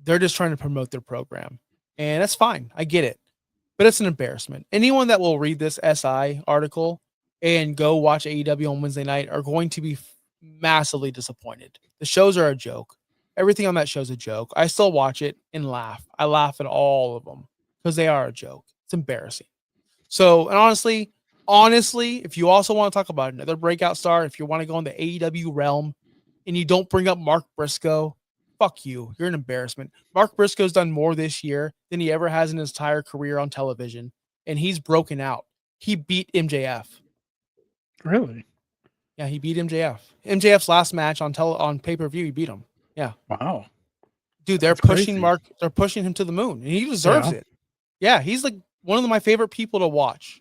they're just trying to promote their program. And that's fine. I get it. But it's an embarrassment. Anyone that will read this SI article and go watch AEW on Wednesday night are going to be massively disappointed. The shows are a joke. Everything on that show is a joke. I still watch it and laugh. I laugh at all of them because they are a joke. It's embarrassing. So, and honestly, if you also want to talk about another breakout star, if you want to go in the AEW realm and you don't bring up Mark Briscoe, fuck you. You're an embarrassment. Mark Briscoe's done more this year than he ever has in his entire career on television, and he's broken out. He beat MJF. Really? Yeah, he beat MJF. MJF's last match on pay-per-view, he beat him. Yeah. Wow. Dude, they're pushing Mark. They're pushing him to the moon, and he deserves it. Yeah, he's like one of my favorite people to watch.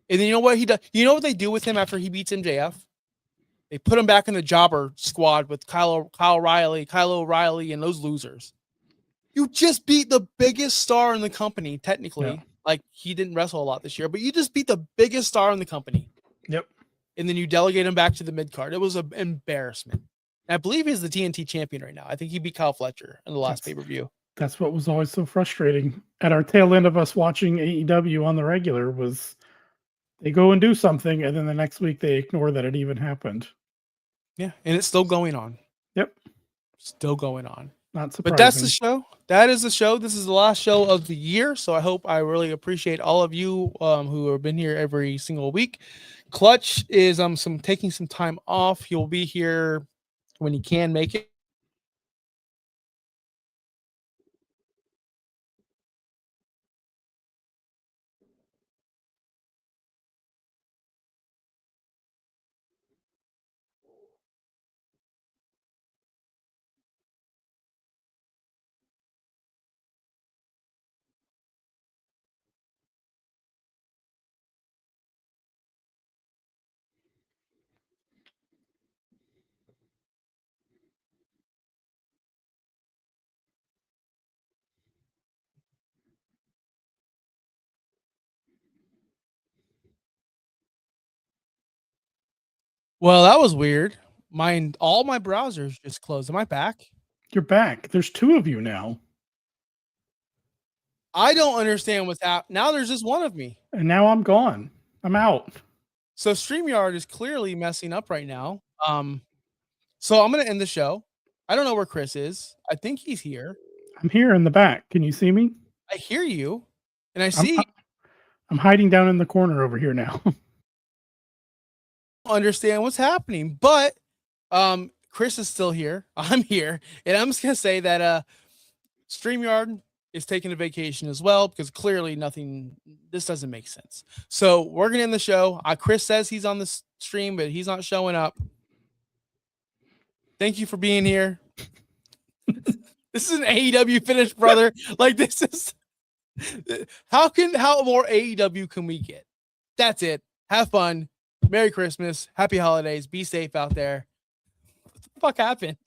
And then you know what he does? You know what they do with him after he beats MJF? They put him back in the jobber squad with Kyle O'Reilly, and those losers. You just beat the biggest star in the company, technically. Yeah. Like, he didn't wrestle a lot this year, but you just beat the biggest star in the company. Yep. And then you delegate him back to the mid-card. It was an embarrassment. And I believe he's the TNT champion right now. I think he beat Kyle Fletcher in the last pay-per-view. That's what was always so frustrating. At our tail end of us watching AEW on the regular was they go and do something, and then the next week they ignore that it even happened. Yeah, and it's still going on. Yep. Still going on. Not surprising. But that's the show. That is the show. This is the last show of the year. So I really appreciate all of you who have been here every single week. Clutch is taking some time off. He'll be here when he can make it. Well, that was weird. All my browsers just closed. Am I back? You're back. There's two of you now. I don't understand what's happening. Now there's just one of me. And now I'm gone. I'm out. So StreamYard is clearly messing up right now. So I'm gonna end the show. I don't know where Chris is. I think he's here. I'm here in the back. Can you see me? I hear you, and I see. I'm hiding down in the corner over here now. Understand what's happening, but Chris is still here. I'm here, and I'm just gonna say that StreamYard is taking a vacation as well because clearly this doesn't make sense. So we're gonna end the show. Chris says he's on the stream, but he's not showing up. Thank you for being here. This is an AEW finish, brother. Like this is how more AEW can we get? That's it. Have fun. Merry Christmas. Happy holidays. Be safe out there. What the fuck happened?